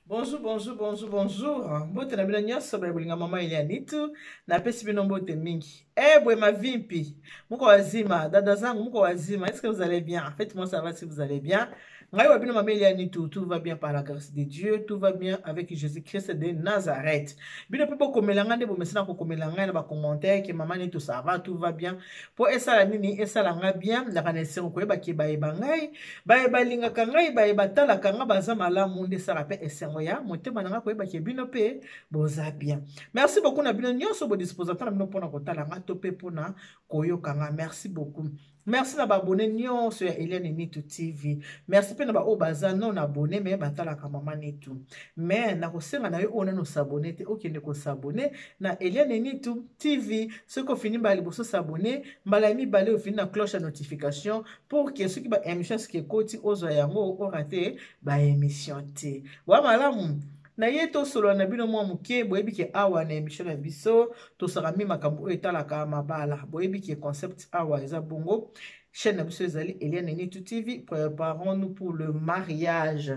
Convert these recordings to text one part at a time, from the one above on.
Bonjour, bonjour, bonjour, bonjour. Mbote na bino nyonso bayebulinga mama Elianitu na pesi bino mbote mingi. Eh, bwe mavimpi. Muko wazima, dada zangu muko wazima. Est-ce que vous allez bien? Faites-moi savoir si vous allez bien. Ngai wa bino mama Elianitu, tout va bien par la grâce de Dieu, tout va bien avec Jésus-Christ de Nazareth. Bino pe komela ngande bo mesina ko komela ngai na ba commentaire que maman Nitu ça va, tout va bien. Po esala nini esala nga bien, na kanese ko yeba ke ba ngai. Bayeba lingaka ngai bayeba talaka nga baza malamu nde sala pe esengo ya motema na nga koyeba ke bino pe boza bien. Merci beaucoup na bino nyonso bo disposateur na bino mpona kotala nga to pe mpona koyoka nga. Merci beaucoup. Merci na babone nyonso ya Eliane Nitu TV. Merci pe na ba oyo baza non abone me batalaka mama Nitu. Me na kosenga na yo oyo nano sabone te okende kosabone na Eliane Nitu TV. Soki ofini mbala liboso sabone mbala ya mibale ofini na cloche ya notification pour que ceux qui ba émission ce qui koti ozo yango o raté ba émission te. Wa malamu na ye to solo na bino mwa muke boyebi ke awa na émission na biso to saka mi makambo etalaka mabala boyebi ke concept awa eza bongo chaîne na biso ezali Eliane Nitu TV. Préparons-nous pour le mariage.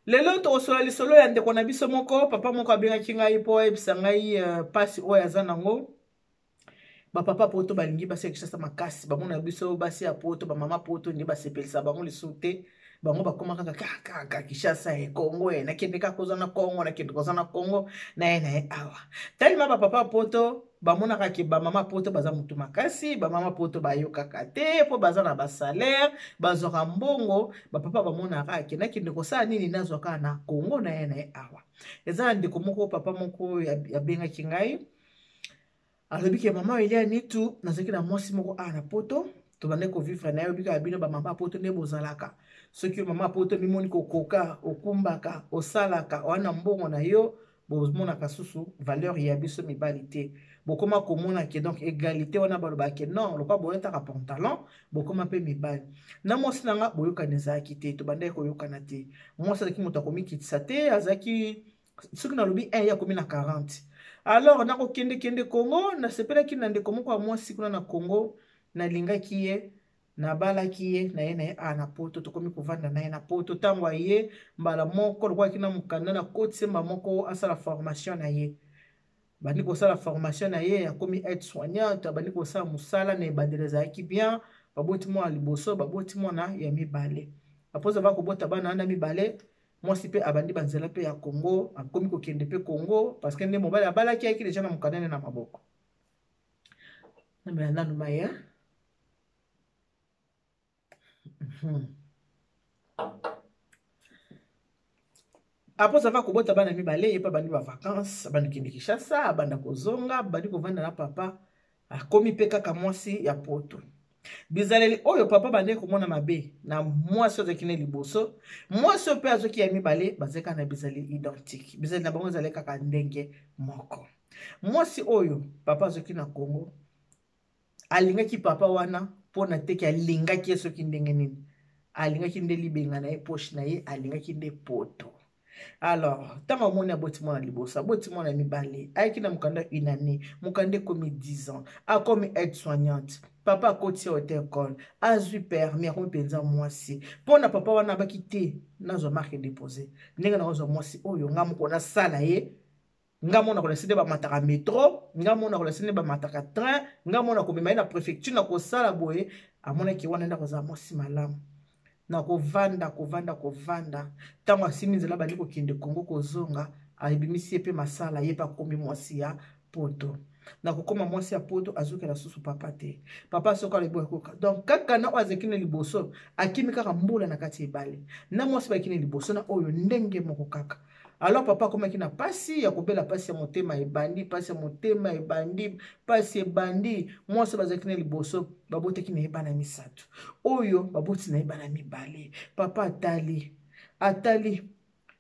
Lelo to solo lisolo ya ndeko na biso moko papa moko abengaki ngai po ebisa ngai pasi oyo aza nango. Ba papa poto balingi basi ya Kishasa makasi bamona biso basi ya poto ba mama poto ndi basepelisa bango lisute bango bakoma kaka Kishasa e Kongo e nakende ka kozana Kongo nakende kozana Kongo na ye awa talima ba papa poto bamona ka ba mama poto baza mutu makasi ba mama poto bayokaka te po baza na ba salaire bazoka mbongo ba papa bamona ka ke nakende kosala nini nazwaka na Kongo na ye awa eza ndeko moko papa moko ya bengaki ngai alobi ke mama Eliane Nitu nazaki na mwasi moko na poto to bande ko vivre na yo bika bino ba mama poto ne bozalaka soki mama poto mimoni ko koka okumbaka osalaka wana mbongo na yo bomonaka susu valeur ya biso mibali te bokoma komona ke donc égalité wana baloba ke non lokwa boyotaka pantalon bokoma pe mibali na mwasi nanga boyokana ezalaki te to bande koyokana te mwasi azalaki moto akomikitisa te azalaki soki nalobi 1 ya komi na 40. Alors nako kende Congo na sepelaki na ndeko moko ya mwasi kuna na Congo na lingaki ye na balaki ye na ye na poto tokomi kovanda na ye na poto tango aye mbala moko lokwa kina mukanda na kotisemba moko asala formation na ye bandi kosala formation na ye akomi aide soignante bandi kosala musala na ebandela ezalaki bien baboti mwana liboso baboti mwana ya mibale apoza ba kobota bana na mibale mwasi pe abandi banzela pe ya Congo akomi kokende pe Congo parce que nde mobali abalaki ayaki deja na mokanda na maboko na nanu maya apo ça va kobota bana mibale ye pa bandi ba vacances bandi kende Kishasa banda kozonga bandi kovanda na papa akomi pe kaka mwasi ya poto bizaleli oyo papa bande komona mabe na mwasi ozo kine liboso mwasi pe azoki ya mibale bazeka na bizaleli identique bizaleli na bango zaleka kaka ndenge moko mwasi oyo papa azoki na Congo alingaki papa wana pona teki alingaki soki ndenge nini alingaki nde libenga na ye poche na ye alingaki nde poto. Alors tango amoni aboti mwana liboso aboti mwana mibale ayaki na mokanda une année mokanda komi 10 ans akomi aide soignante papa akoti ote école azwi permis akomi mpenza mwasi mpona papa wana abaki te nazwa marque déposé ndenge nakozwa mwasi oyo nga moko nasala ye nga mona kolasi nde bamataka métro nga mona kolasi nde bamataka train nga mona komema ye na préfecture na kosala boye amonaki wana nde akozala mwasi malamu na kovanda tango asimi nzela bandi kokende Congo kozonga ayebimisi ye pe masala ye pa komi mwasi ya poto na kokoma mwasi ya poto azokela susu papa te papa soka alobi ekoka donc kaka na oyo azalaki na liboso akimi kaka mbula na kati ebale na mwasi bakini liboso na oyo ndenge moko kaka. Alors papa akomaki na pasi ya kobela pasi ya motema ebandi pasi ya motema ebandi pasi ebandi mwasi bazalaki na liboso babotaki na ye bana misato oyo baboti na ye bana mibale papa atali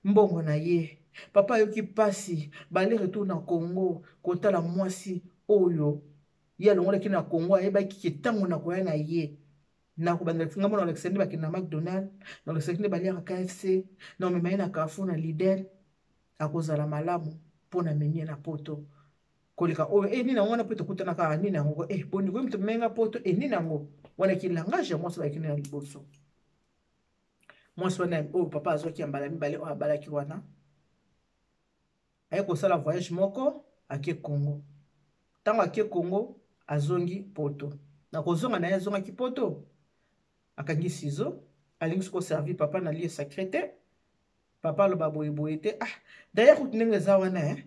mbongo na ye papa ayoki pasi bale retour na Congo kotala mwasi oyo ye alongolaki na Congo ayebaki ke ntango na koya na ye na kobandela nga mona olekisa nde bakende na McDonald na olekisa nde baliaka KFC na omema ye na Carrefour na Lidl akozala malamu mpona menie na poto koleka oyo nini yango wana mpe tokutana kaka nini yango boni koyi moto menga poto nini yango wana ki langage ya mwasi bakini na liboso mwasi wana oyo papa azwaki ya mbala mibale oyo abalaki wana aye kosala voyage moko ake Congo. Ntango ake Congo azongi poto. Na kozonga na ye azongaki poto akangi sizo alingi ko servir papa na lieu sacré te. Papa aloba boye te. Ah, d'ailleurs route ndenge eza wana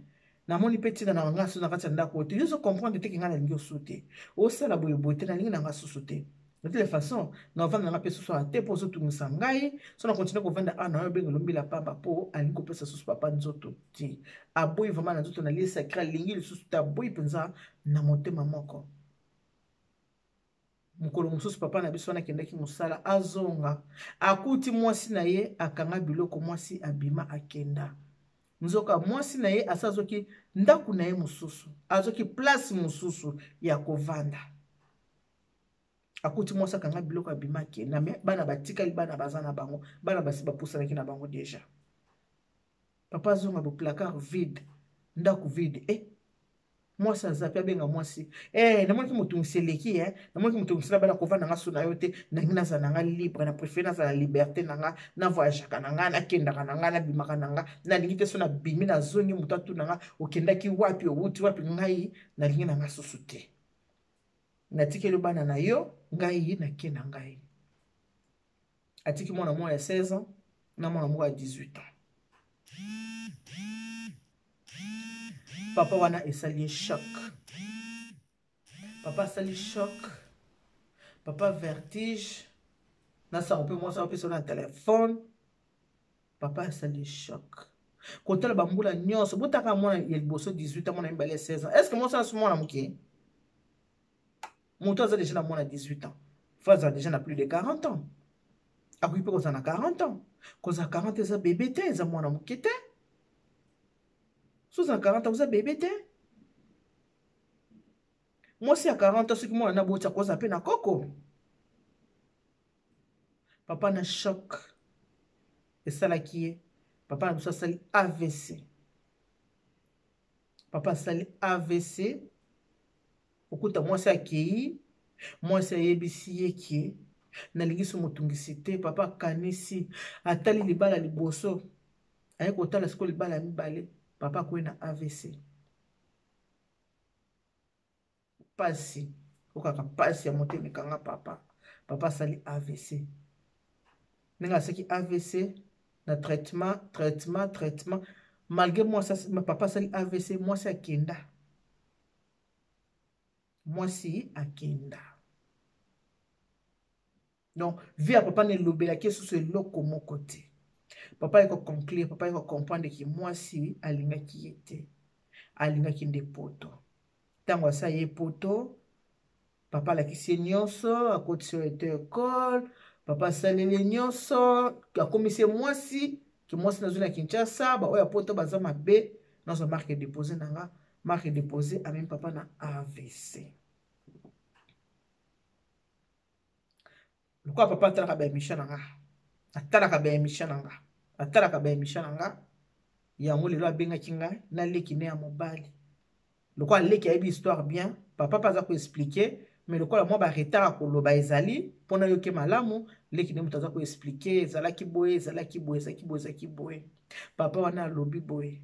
namoni pe tina na nga so na kati ya ndako te. Yo zo comprendre te kinga na lingi osute. Osala boye te na lingi na nga susute. De toute façon, na vanda na pe susu a te po zo tungisa ngai, so na continue ko vanda na yo bengo lombila pamba po alingi ko pesa susu papa nzoto ti. Aboyi vraiment na nzoto na lieu sacré lingi le susu ta boyi penza na motema moko. Mukolo mususu papa na biso wana kendaki musala azonga akuti mwasi na ye akanga biloko mwasi abima akenda nzoka mwasi na ye asazoki ndaku na ye mususu azoki place mususu ya kovanda akuti mwasi akanga biloko abima akenda me bana batikali bana bazana bango bana basi bapusanaki na bango deja papa azonga bo placard vide ndaku vide mwasi azapi abenga mwasi namonaki motungisi eleki namonaki motungisi na bana kovanda nga so na yo te nangi nazala na nga libre na préféré nazala liberté na nga na voyageaka na nga nakendaka na nga nabimaka na nga nalingi te so nabimi nazongi moto atuna nga okendaki wapi owuti wapi ngai nalingi na nga susu te natikeli bana na yo ngai nakenda ngai atiki mwana moko ya 16 ans na mwana moko ya 18 ans. Papa wana esali choc. Papa sali choc. Papa vertige. Nasa on peut moi ça sur le téléphone. Papa esali choc. Quand elle bambula nyos, botaka mwana il bosso 18 ans mwana mbale 16 ans. Est-ce que moi ça sur mwana muki? Mon toza déjà na mwana 18 ans. Faza déjà na plus de 40 ans. Akuipe ko na 40 ans. Ko za 40 za bébé te za mwana muki te. Sous 40 ans, vous avez bébé. Moi, c'est à 40 ans, ce que moi, on a beau cause à peine à coco. Papa n'a choc. Et ça, là, qui est. Papa a besoin de AVC. Papa sali AVC. Okuta, moi, c'est à qui. Moi, c'est à YBC qui. Nalingi su motungisite. Papa kanisi. Atali libala liboso. Aye kota la sko libala mibale. Papa kwe na AVC. Pasi. Okaka pasi ya mote mikanga papa. Papa sali AVC. Nenga saki AVC. Na traitement. Malgré moi, ça, ma papa sali AVC. Moi, c'est akenda. Moi, c'est akenda. Donc, via papa ne lobela ke sous ce loko mon côté. Papa est conclure, papa est comprendre que moi si alinga qui était alinga qui des poto. Tango ça y est poto, papa la qui c'est nyonso, à côté sur école, papa sali les nyonso, a commissaire moi si que moi si na zona Kinshasa, ba oya poto baza mabe, dans son marque déposé nanga, marque déposé a même papa na AVC. Pourquoi papa tala ka ba émission nanga? Atala ka ba émission nanga. Atalaka ba émission nanga yango lelo abengaki ngai na leki ne ya mobali lokwa leki ayebi histoire bien papa paza ko expliquer mais lokola moi ba retard koloba ezali pona yoke malamu leki ne mutaza ko expliquer ezalaki boye papa wana lobi boye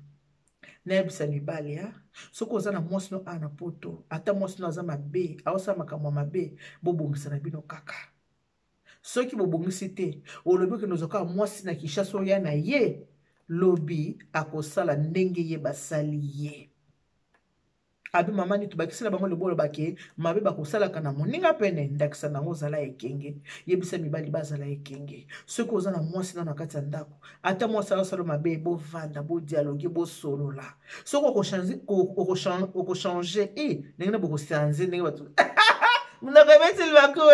na yebisa mibali ya soko oza na mwasi no ana poto ata mwasi no aza mabe aosa makamwa mabe bobongisa na bino kaka. Ceux qui bobongisi te olobi ke nozoka mwasi na Kinshasa ya na ye lobi akosala ndenge ye basali ye abi mama ni tubakisela bango lebolo bake mabe bakosala kana moninga pene ndakisa nango zala ekenge yebisa mibali bazala ekenge ceux qui oza na mwasi na kati ya ndako ata mwasi asala mabe bo vanda bo dialogue bo solola ceux ko changer ndenge na boko changer ndenge batu Nokebeti libako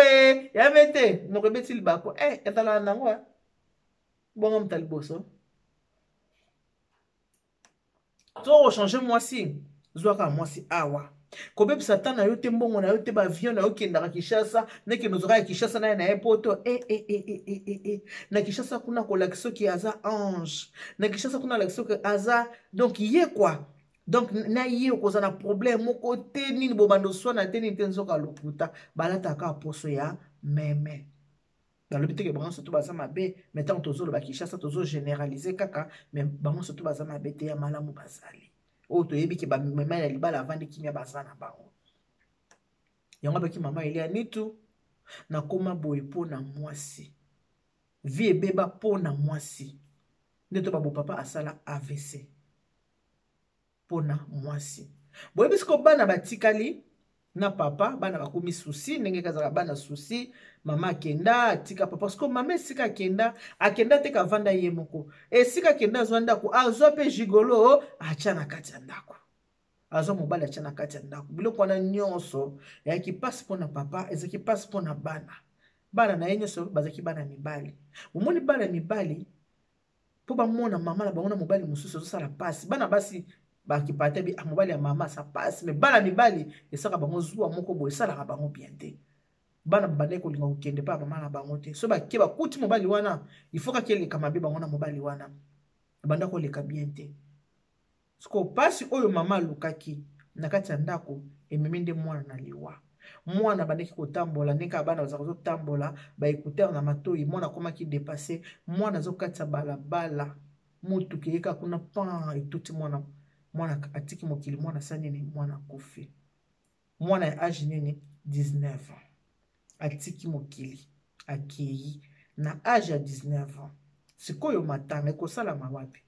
ya mete nokebeti libako etala nango bongo mtaliboso to changer mwasi zwaka mwasi awa kobe satan na yo te mbongo na yo te ba avion na yo kendaka Kinshasa neke nozoka ya Kinshasa na ye poto na Kinshasa kuna kolakisa ki aza ange na Kinshasa kuna kolakisa ki aza donc ye quoi. Donc, na ye okoza na problème moko te nini bobando swana te nini te nzoka lokuta balata ka poso ya meme nalobi teke bango surtout baza mabe mais tant tozoloba Kinshasa tozogénéralize kaka mais bango surtout baza mabe te ya malamu bazali oyo toyebi ke bamema ya libala avandi kimia baza na bango yango abaki mama elia nitu nakoma boye mpo na mwasi vie ebeba mpo na mwasi nde to babo papa asala AVC mpo na mwasi boyebi siko bana batikali na papa bana bakomi susi ndenge kazaka bana susi mama akenda atika papa siko mama esika akenda te kavanda ye moko esika akenda azwa ndako azwa mpe jigolo atya na kati ya ndako azwa mobali atya na kati ya ndako biloko wana nyonso eyaki mpasi mpo na papa ezalaki mpasi mpo na bana na ye nyonso bazalaki bana mibali omoni bana mibali mpo bamona mama na bango na mobali mosusu azosala mpasi bana basi bakipate bi mobali ya mama sa pasi me bana mibali esaka bango zuwa moko boye esalaka bango bien te bana babandaki kolinga kokende mpa mama na bango te so bake bakuti mobali wana ifoka keleka mabe bango na mobali wana banda koleka bien te siko pasi oyo mama alukaki na kati ya ndako ememi nde mwana na liwa mwana bandaki kotambola ndenge bana baza kozotambola baekutere na matoi mwana akomaki depase mwana azokatisa balabala mutuka eyeka kuna pan etuti mwana atiki mokili mwana sa nini mwana akufi mwana ya age nini 19 ans atiki mokili akei na age ya 19 ans sikoyo matanga ekosalama wapi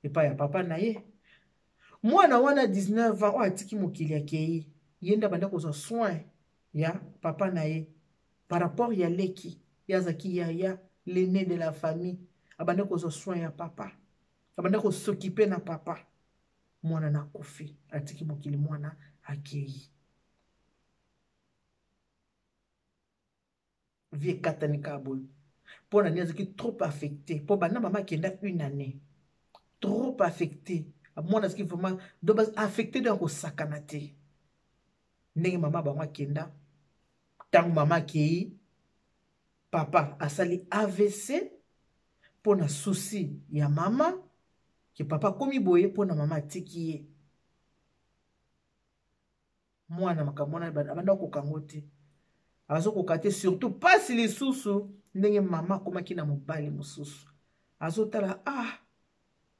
epai ya papa na ye mwana wana 19 ans oyo atiki mokili akei ye nde abanda kozwa soin ya papa na ye par rapport ya leki yazaki yaya l'aîné de la famille abanda kozwa soin ya papa abanda kosokipe na papa mwana na kufi atiki mokili mwana akei vie katani kaboy mpo na ni azaki trop affecté mpo banda mama akenda une année trop affecté mwana azaki vraiment do affecté do ya kosakana te ndenge mama bango akenda ntango mama akei papa asali AVC mpo na susi ya mama ke papa akomi boye mpo na mama atiki ye mwana makambo wana abanda kokango te azokoka te surtout pasi lisusu ndenge mama akomaki na mobali mosusu azotala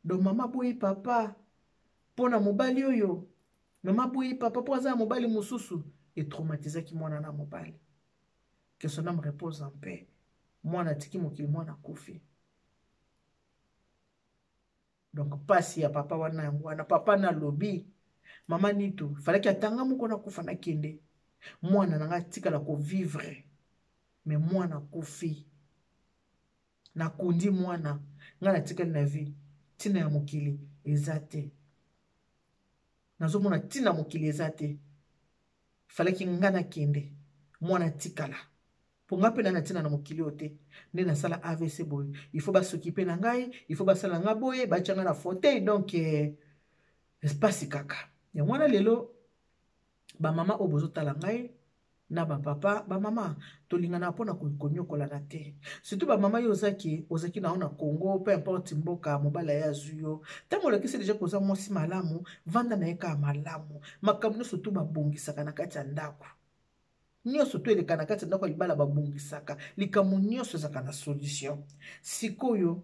do mama boyi papa mpo na mobali oyo mama boyi papa mpo aza na mobali mosusu etraumatizaki mwana na mobali que son âme repose en paix mwana atiki mokili mwana akufi donc pasi ya papa wana yango wana papa na lobi mama nitu falaki atanga moko na kufa na kende mwana nanga tikala ko vivre mais mwana kufi na kundi mwana nga na tikali na vie tina ya mokili eza te nazomona tina mokili eza te falaki nga na kende mwana tikala po nga pena na tina na mokili ote nde nasala AVC boye il faut basokipe na ngai il faut basala nga boye batianga na fauteuil donc espace kaka ya mwana lelo bamama oyo bozotala ngai na bapapa bamama tolingana mpona konyokolana te surtout bamama yo ozaki nao na Congo peu importe mboka mobala ya azwi yo ntango olakisi deja koza mwasi malamu vanda na ye kaka malamu makambo nyonso to babongisaka na kati ya ndako nyonso to eleka na kati ya ndako ya libala babongisaka likambo nyonso ezaka na solution sikoyo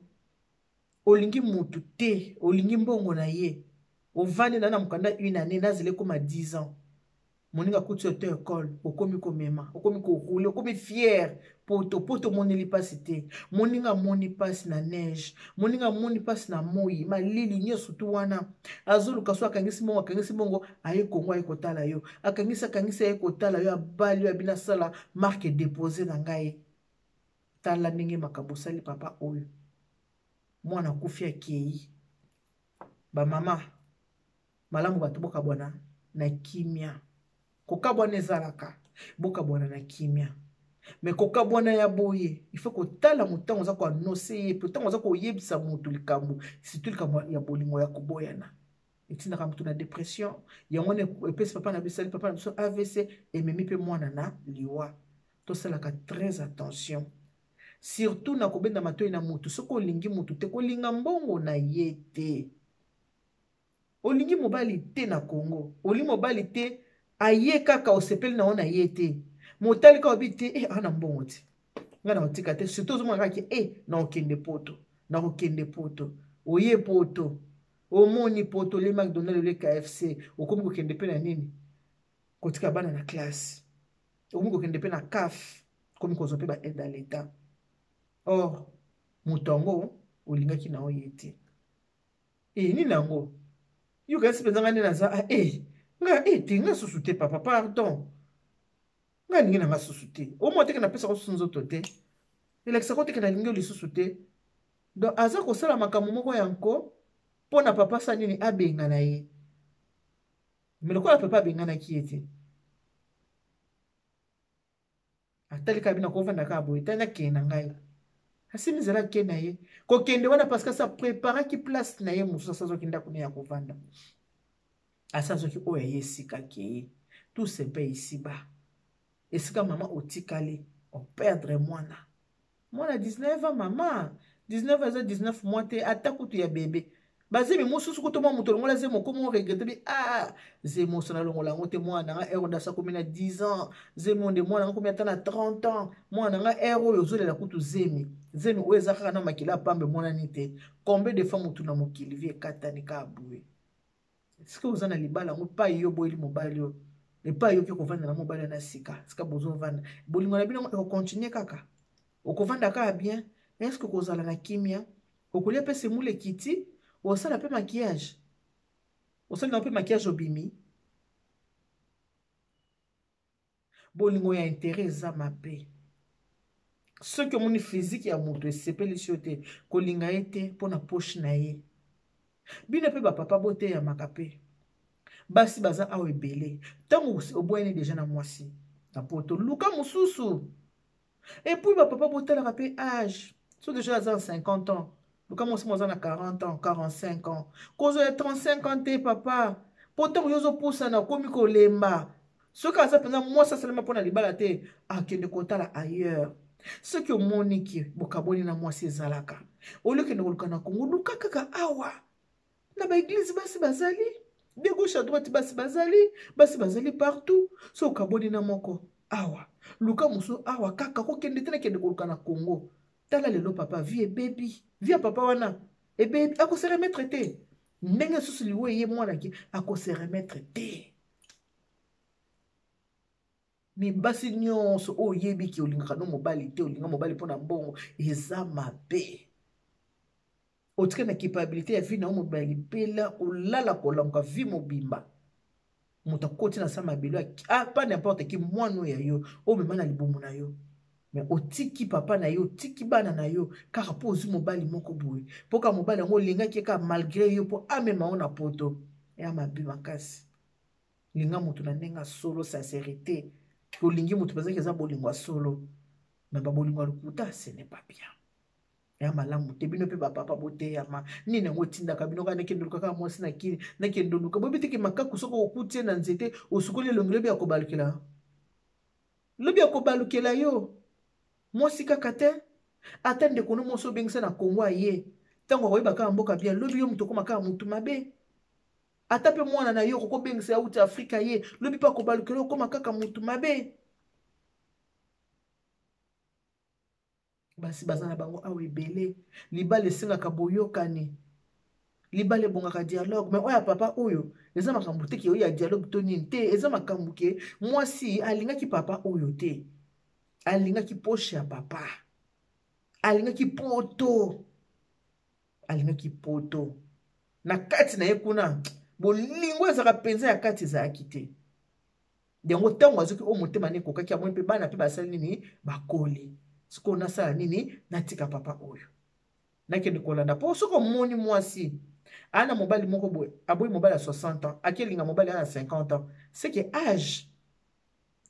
olingi mutu te olingi mbongo na ye ovandi na mokanda une année nazele koma 10 ans moninga kuti yo te école okomi komema okomi koroule okomi fier poto moneli pasi te moninga moni pasi na neige moninga moni pasi na moi malili nyonso tu wana azoluka so akangisi bongo aye Kongo aye kotala yo akangisi aye kotala yo abali yo abina sala marque déposé na ngai tala ndenge makambo sali papa oyo mwana kufi akei bamama malamu bato bokabwana na kimia kokabwana ezalaka bokabwana na kimia me kokabwana ya boye il faut kotala motango oza koanonse ye pe otango oza koyebisa motu likambo surtout likambo ya bolingo ya koboyana etindaka motu na dépression yango wana epesi papa na biso papa na biso AVC ememi mpe mwana na liwa tosalaka très attention surtout na kobenda matoi na motu soki olingi motu te kolinga mbongo na ye te olingi mobali te na Congo olingi mobali te aye kaka osepeli na ona ye te motali ka obi te ana mbongo te nga na otika te surtout ozomona kaka na okende poto na okende poto oye poto omoni poto le McDonald le KFC okomi kokende mpe na nini kotika bana na classe okomi kokende mpe na CAF komi kozwa mpe ba aide à l'état or moto yango olingaki na oye te nini yango yo kasi mpenza nga nde naza nga te nga susu te papa pardon nga ndenge na nga susu te omo teke napesaka susu nzoto te elakisaka oteke na lingi lisusu te donc aza kosala makambo moko yanko mpo na papa sa nini abenga na ye me lokola papa abenganaki ye te atalika bina kovanda kaka boye tani akende na ngai asimi nzela ake na ye kokende wana parce que asa préparaki place na ye mosusu asazwaki ndako ne ya kovanda asazwaki oyo ye esika ke ye tout se mpe isiba esika mama otikali operdre mwana 19 ans mama 19 eza 19 mois te ata kutu ya bebe bazemi mosusu kutu mwa moto longola zemi okomi regrete bi zemi oso nalongola yango te mwana nga ero ndasa komi na 10 ans zemi onde mwana nga komi ata na 30 ans mwana nga ero oyo ozolela kutu zemi oyo eza kaka na makila apambe monani te combien de fois motu na mokili vi ekatani ka abue sike oza na libala yango epai yo boyeli mobali oyo epai yoki kovanda na mobali na sika sika bozovanda bolingo na bino ekokontinue kaka okovanda kaka bien eske kozala na kimia okolia mpe semule kiti osala mpe maquillage osali na mpe maquillage obimi bolingo ya intere eza mabe soki omoni physique ya moto esepelisi yo te kolinga ye te mpo na poche na ye bino mpe bapapa boteyamaka mpe basi baza awa ebele ntango obwayani deja na mwasi na poto luka mosusu epuis bapapa botalaka mpe age so deja aza na 50 ans luka mwasi mo aza na 40 ans 45 ans kozwa ya 35 ans te papa po ntango yo ozopusana okomi kolemba soki aza mpenza mwasi asalema mpo na libala te akende kotala ailleurs soki omoniki bokaboli na mwasi ezalaka olokende koluka na kongo luka kaka awa na baeglize basi bazali de gauche à droite basi bazali partout so okaboli na moko awa luka mosu awa kaka kokende te nakende koluka na kongo tala lelo papa vie ebebi vie ya papa wana ebebi akose remettre te ndenge susu liwe ye mwanaki akose remettre te me basi nyonso oyo oyebiki olingaka no mobali te olinga mobali mpo na mbongo eza mabe otike na capabilité ya vie na yo mobali mpela olala kolamuka vie mobimba moto akoti na sa mabelo pa n'importe ki mwana oyo ya yo omema na libumu na yo me otiki papa na yo otiki bana na yo kaka mpo ozwi mobali moko boye mpo kaka mobali yango olingaki kaka malgré yo mpo amema yo na poto ya mabe makasi linga moto na ndenge solo sincérité olingi moto bazaki eza bolingo ya solo me babolingo ya lokuta ce n'est pas bien ya malamu te bino mpe bapapa boteyama nini yango otindaka bino kaka nakende luka kaka mwasi na kini nakende luka boyebi teke makaku soki okuti ye na nzete osukoli elongi lobi ya kobalukela lobi ya kobalukela yo mwasi kaka te ata ndeko no mwasi obengisa na kongo aye ntango akoyeba kaka mboka bia lobi yo moto okoma kaka motu mabe ata mpe mwana na yo okokobengisa auti afrika ye lobi mpe akobalukela okoma kaka motu mabe basi baza na bango awa ebele libala esengaka boyokani libala ebongaka dialogue me oyo ya papa oyo eza makambo te ke oyo ya dialogue to nini te eza makambo ke mwasi alingaki papa oyo te alingaki poshe ya papa alingaki poto na kati na ye kuna bolingo ezaka mpenza ya kati ezalaki te yango ntango azoki oyo motema ne ekokaki amoi mpe bana mpe basali nini bakoli sikoyo nasala nini natika papa oyo nakende kolanda mpo soki omoni mwasi ana mobali moko boye aboyi mobali ya 60 ans akelinga mobali ana 50 ans seke age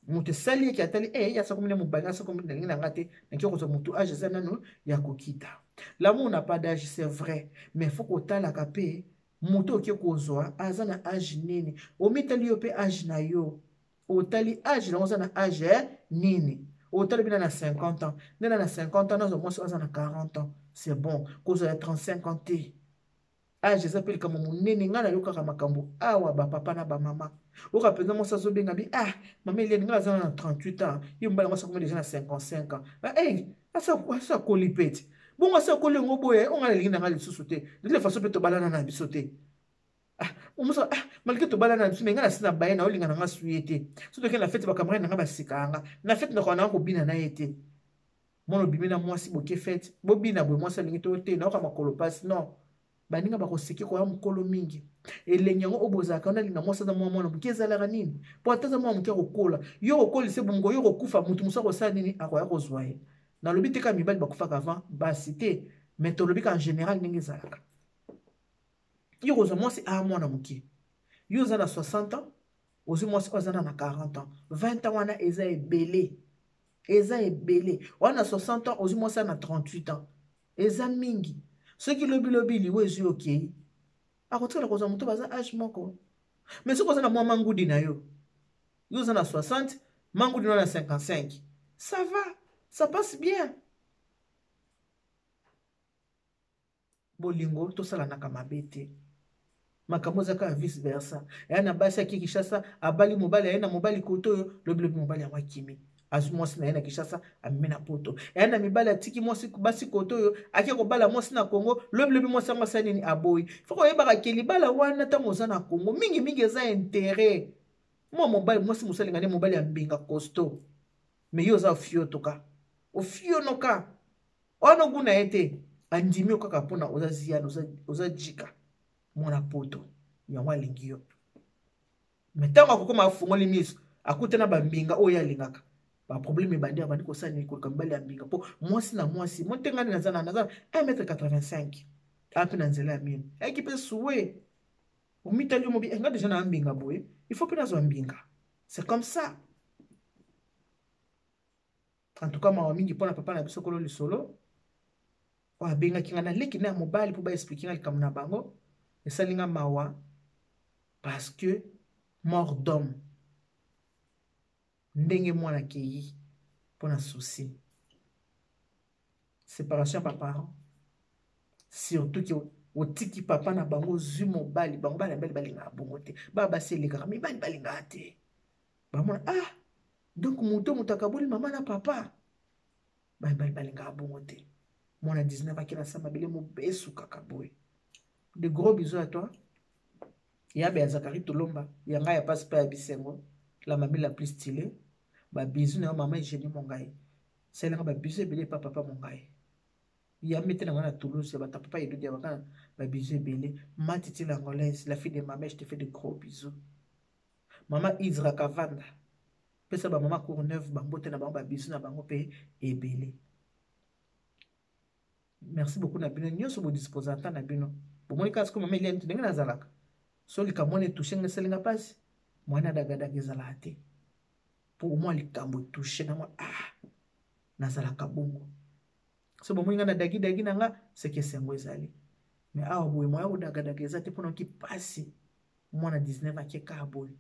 moto esali eke atali asakomina mobali asakomina nalingi na nga te naki okozwa motu age eza nano ya kokita l'amour n'a pas d'âge c'est vrai mais faut kotalaka mpe moto oke kozwa aza na age nini omitali yo mpe age na yo otali age nango oza na age nini otali bina na 50 ans ndena na 50 ans nazo mwasi aza na 40 ans c'est bon kozwa ya 35 ans te age eza mpe likambo monene ngai nayokaka makambo awa bapapa na bamama oka mpenza mwasi azobenga bi mama eliani ngai aza na 38 ans ye mobali mwasi akomi deja na 55 ans asa kolipete bongo asa kolengo boye on a linga ngali susuté de toute façon peut to balana na bisoté omusa malgré to balana na biso mais ngana sina baye na olinga nga suyete surtout que la fête ba camarade nga basikanga na fête na kona ko bina na yete mono bimina mwasi boke fête bobina boye mwasi lingi to te na ka makolo passe non baninga bakoseki koya mokolo mingi elengi yango obozalaka onalinga mwasi aza mwana moke ezalaka nini po ata aza mwana moke akokola yo kokolise bongo yo kokufa mutu mosu akosala nini akoya kozwa ye nalobi te ka mibali bakufaka avant basi te mais tolobi ka en général ndenge ezalaka yo kozwa mwasi aya mwana moke yo oza na 60 ans ozwi mwasi oyo aza na 40 ans 20 ans wana eza ebele wana 60 ans ozwi mwasi na 38 ans eza mingi soki lobi liwe ezwi okei akotikala kozwa moto baza age moko mais soki oza na mwa mangudi na yo oza na 60 mangudi na 55 ça va ça passe bien bolingo tosalanaka mabe te makambo ezaka vice versa eya na basi aki Kinshasa abali mobali aye na mobali koto oyo lobi mobali yango akimi azwi mwasi na ye na Kinshasa amemi na poto eya na mibali atiki mwasi basi koto oyo aki kobala mwasi na Congo lobi mwasi yango asali nini aboyi foko oyebaka ke libala wana ntango oza na Congo mingi eza intérêt mwa mobali mwasi mosalinga nde mobali ya mbinga costaud mais yo oza ofiotoka ofionoka wana oguna ye te andimi okaka mpona oza ziana oza jika mwana poto yango alingi yo me ntango akokoma afungoli miso akutana bambinga oyo alingaka baproblème ebandi abandi kosala nini koleka mibali ya mbinga mpo mwasi na mwasi mo nte ngani naza 1m85 ape na nzela ya mino ayaki mpe suwe omitali yo mobi nga deja na mbinga boye il faut mpe nazwa mbinga c'est comme ça en tout cas mawa mingi mpona papa na biso kolo lisolo oyo abengaki nga naleki na ya mobali mpo baexplike nga likambo na bango esalinga mawa parce que mort d'homme ndenge mwana kei mpona souci séparation ya baparent surtout ke otiki papa na bango zwi mobali bango bana mibali balingaka bongo te baya basi elekaka mibali balingaka te bamona donc moto akaboli mama na papa bamibali balingaka bongo te mwana 19 akena sa mabele mobesu kaka boye de gros bisous à toi yabe ya Zakari Tolomba yanga ya passe pas ya bisengo la mamie la plus stylée ba bisous na maman Eugénie Mongaï c'est là ba bisous belé papa Mongaï ya mette na ngana Toulouse ba papa yedo dia bakana ba bisous belé matiti l'angolaise la fille de maman je te fais de gros bisous maman Izra Kavanda pesa ba maman Courneuve ba mbote na ba bisous na bango pe ebelé merci beaucoup na bino nyonso bo disposant na bino bomoni kasi ko mama Eliane ndenge nazalaka so likambo wana etouche nga esalinga mpasi mwana dagadaga ezalaka te mpo omwa likambo etouche na mwa nazalaka bongo so bomoni nga na dagidagi na nga seke esengo ezali me awa boye moya kodagadaga eza te mpona oki mpasi mwana 19 akeka boye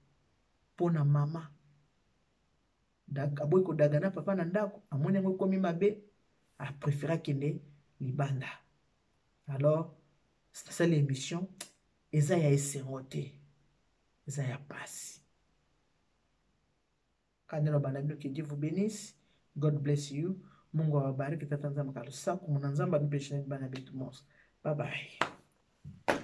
mpona mama aboyi kodaga na papa na ndako amoni yango ekomi mabe apréféra kende libanda alors nasali émission eza ya esengo te eza ya pasi kandelo bana bino que Dieu vous bénisse, God bless you, Mungu awabariki tata nzamba kalusaku muna nzamba nipeshe bana betu mos. Bye bye.